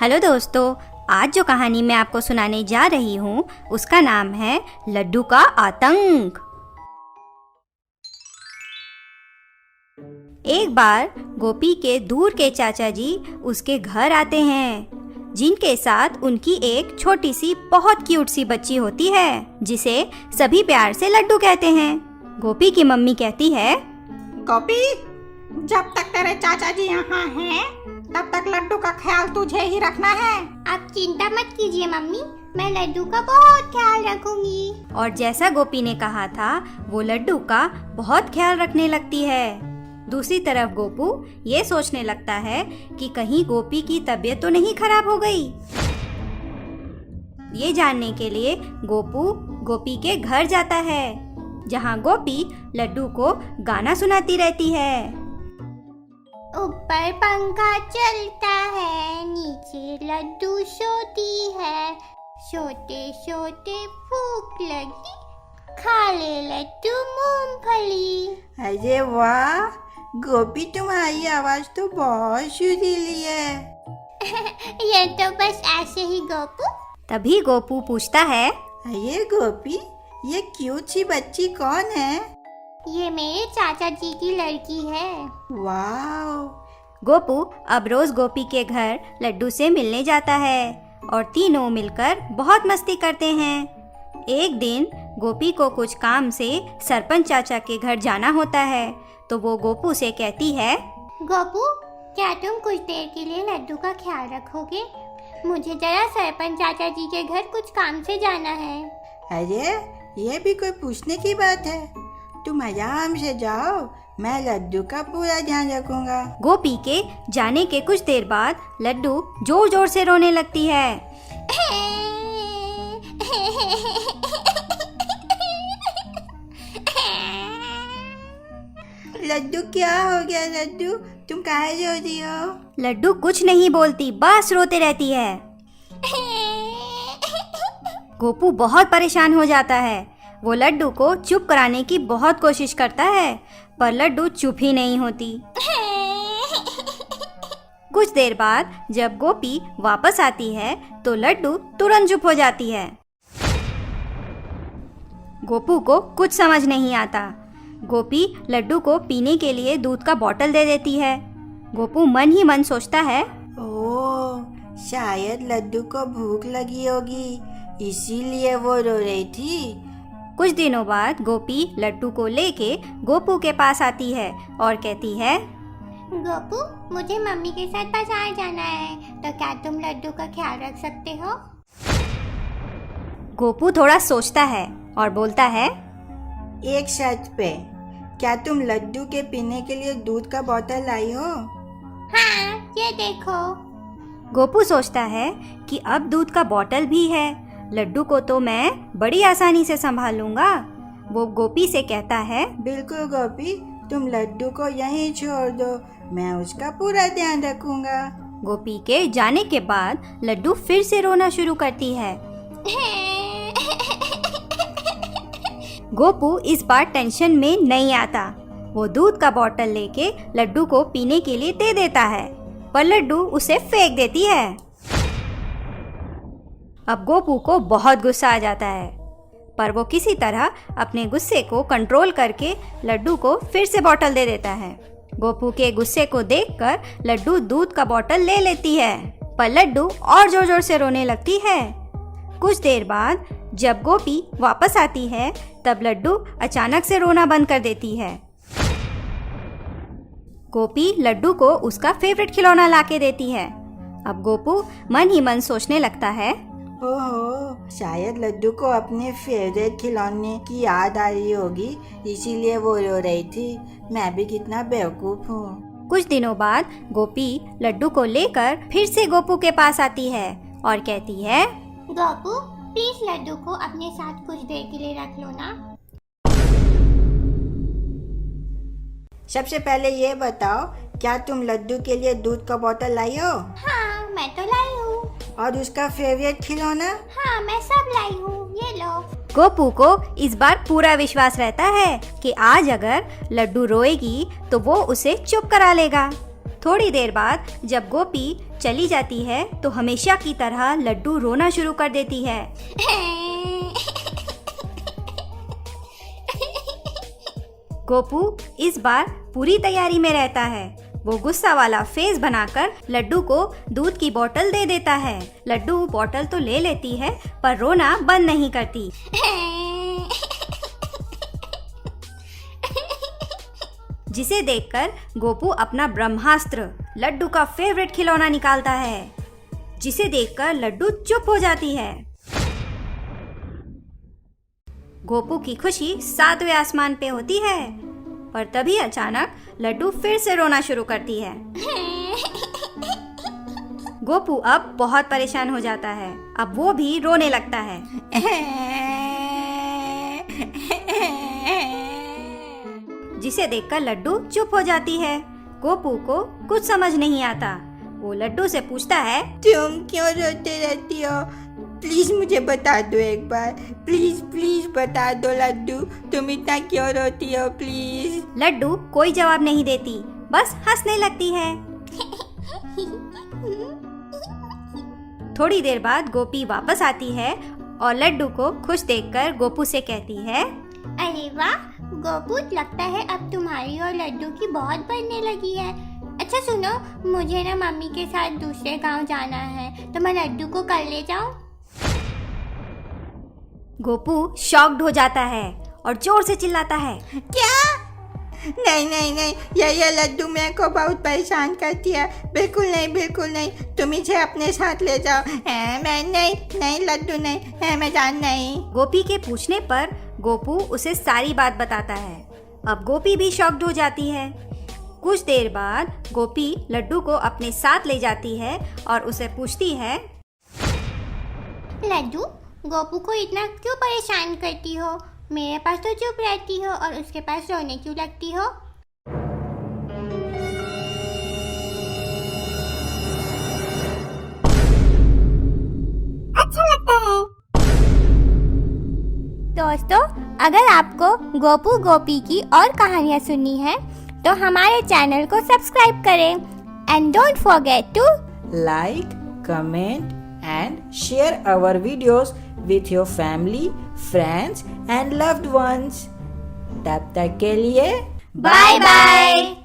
Hello दोस्तों, आज जो कहानी मैं आपको सुनाने जा रही हूँ उसका नाम है लड्डू का आतंक। एक बार गोपी के दूर के चाचा जी उसके घर आते हैं, जिनके साथ उनकी एक छोटी सी बहुत क्यूट सी बच्ची होती है, जिसे सभी प्यार से लड्डू कहते हैं। गोपी की मम्मी कहती है, गोपी, जब तक तेरे चाचा जी यहाँ हैं, तब तक लड्डू का ख्याल तुझे ही रखना है। आप चिंता मत कीजिए मम्मी, मैं लड्डू का बहुत ख्याल रखूंगी। और जैसा गोपी ने कहा था वो लड्डू का बहुत ख्याल रखने लगती है। दूसरी तरफ गोपू ये सोचने लगता है कि कहीं गोपी की तबीयत तो नहीं खराब हो गई। ये जानने के लिए गोपू गोपी के घर जाता है, जहाँ गोपी लड्डू को गाना सुनाती रहती है। ऊपर पंखा चलता है, नीचे लड्डू सोती है, सोते सोते भूख लगी, खा ले लड्डू मूंगफली। अरे वाह गोपी, तुम्हारी आवाज तो बहुत सुरीली है। ये तो बस ऐसे ही गोपू। तभी गोपू पूछता है, अरे गोपी, ये क्यूट सी बच्ची कौन है? ये मेरे चाचा जी की लड़की है। वाह। गोपू अब रोज गोपी के घर लड्डू से मिलने जाता है और तीनों मिलकर बहुत मस्ती करते हैं। एक दिन गोपी को कुछ काम से सरपंच चाचा के घर जाना होता है, तो वो गोपू से कहती है, गोपू, क्या तुम कुछ देर के लिए लड्डू का ख्याल रखोगे? मुझे जरा सरपंच चाचा जी के घर कुछ काम से जाना है। अरे ये भी कोई पूछने की बात है? तुम आराम से जाओ, मैं लड्डू का पूरा ध्यान रखूंगा। गोपी के जाने के कुछ देर बाद लड्डू जोर जोर से रोने लगती है। लड्डू, क्या हो गया लड्डू? तुम काहे रो रही हो? लड्डू कुछ नहीं बोलती, बस रोते रहती है। गोपू बहुत परेशान हो जाता है। वो लड्डू को चुप कराने की बहुत कोशिश करता है, पर लड्डू चुप ही नहीं होती। कुछ देर बाद जब गोपी वापस आती है तो लड्डू तुरंत चुप हो जाती है। गोपू को कुछ समझ नहीं आता। गोपी लड्डू को पीने के लिए दूध का बोतल दे देती है। गोपू मन ही मन सोचता है, ओह, शायद लड्डू को भूख लगी होगी, इसीलिए वो रो रही थी। कुछ दिनों बाद गोपी लड्डू को लेके गोपू के पास आती है और कहती है, गोपू, मुझे मम्मी के साथ बाजार जाना है, तो क्या तुम लड्डू का ख्याल रख सकते हो? गोपू थोड़ा सोचता है और बोलता है, एक शर्त पे, क्या तुम लड्डू के पीने के लिए दूध का बोतल लाई हो? हाँ, ये देखो। गोपू सोचता है कि अब दूध का बोतल भी है, लड्डू को तो मैं बड़ी आसानी से संभाल लूंगा। वो गोपी से कहता है, बिल्कुल गोपी, तुम लड्डू को यहीं छोड़ दो, मैं उसका पूरा ध्यान रखूंगा। गोपी के जाने के बाद लड्डू फिर से रोना शुरू करती है। गोपू इस बार टेंशन में नहीं आता। वो दूध का बोतल लेके लड्डू को पीने के लिए दे देता है, पर लड्डू उसे फेंक देती है। अब गोपू को बहुत गुस्सा आ जाता है, पर वो किसी तरह अपने गुस्से को कंट्रोल करके लड्डू को फिर से बोतल दे देता है। गोपू के गुस्से को देखकर लड्डू दूध का बोतल ले लेती है, पर लड्डू और जोर जोर से रोने लगती है। कुछ देर बाद जब गोपी वापस आती है, तब लड्डू अचानक से रोना बंद कर देती है। गोपी लड्डू को उसका फेवरेट खिलौना लाके देती है। अब गोपू मन ही मन सोचने लगता है, ओहो, शायद लड्डू को अपने फेवरेट खिलौने की याद आ रही होगी, इसीलिए वो रो रही थी। मैं भी कितना बेवकूफ हूँ। कुछ दिनों बाद गोपी लड्डू को लेकर फिर से गोपू के पास आती है और कहती है, गोपू, प्लीज लड्डू को अपने साथ कुछ देर के लिए रख लो ना। सबसे पहले ये बताओ, क्या तुम लड्डू के लिए दूध का बोतल लाई हो? हाँ, मैं तो लाई हूँ। और उसका फेवरेट खिलौना? हाँ, मैं सब लाई हूँ, ये लो। गोपू को इस बार पूरा विश्वास रहता है कि आज अगर लड्डू रोएगी तो वो उसे चुप करा लेगा। थोड़ी देर बाद जब गोपी चली जाती है तो हमेशा की तरह लड्डू रोना शुरू कर देती है। गोपू इस बार पूरी तैयारी में रहता है। वो गुस्सा वाला फेस बनाकर लड्डू को दूध की बोतल दे देता है। लड्डू बोतल तो ले लेती है पर रोना बंद नहीं करती। जिसे देखकर गोपू अपना ब्रह्मास्त्र लड्डू का फेवरेट खिलौना निकालता है, जिसे देखकर लड्डू चुप हो जाती है। गोपू की खुशी 7वें आसमान पे होती है, पर तभी अचानक लड्डू फिर से रोना शुरू करती है। गोपू अब बहुत परेशान हो जाता है। अब वो भी रोने लगता है। जिसे देखकर लड्डू चुप हो जाती है। गोपू को कुछ समझ नहीं आता। वो लड्डू से पूछता है, तुम क्यों रोते रहती हो? प्लीज मुझे बता दो एक बार, प्लीज प्लीज बता दो लड्डू, तुम इतना क्यों रोती हो प्लीज। लड्डू कोई जवाब नहीं देती, बस हंसने लगती है। थोड़ी देर बाद गोपी वापस आती है और लड्डू को खुश देखकर गोपू से कहती है, अरे वाह गोपू, लगता है अब तुम्हारी और लड्डू की बहुत बनने लगी है। अच्छा सुनो, मुझे ना मम्मी के साथ दूसरे गांव जाना है, तो मैं लड्डू को कल ले जाऊं? गोपू शॉक्ड हो जाता है और जोर से चिल्लाता है, क्या? नहीं नहीं नहीं, ये लड्डू मेरे को बहुत परेशान करती है। बिल्कुल नहीं, बिल्कुल नहीं, तुम इसे अपने साथ ले जाओ। मैं नहीं लड्डू नहीं, मैं जान नहीं। गोपी के पूछने पर गोपू उसे सारी बात बताता है। अब गोपी भी शॉक्ड हो जाती है। कुछ देर बाद गोपी लड्डू को अपने साथ ले जाती है और उसे पूछती है, लड्डू, गोपू को इतना क्यों परेशान करती हो? मेरे पास तो चुप रहती हो और उसके पास रोने क्यों लगती हो? अच्छा लगता है। दोस्तों, अगर आपको गोपू गोपी की और कहानियाँ सुननी है तो हमारे चैनल को सब्सक्राइब करें and don't forget to like, comment and share our videos with your family, friends and loved ones. तब तक के लिए बाय बाय।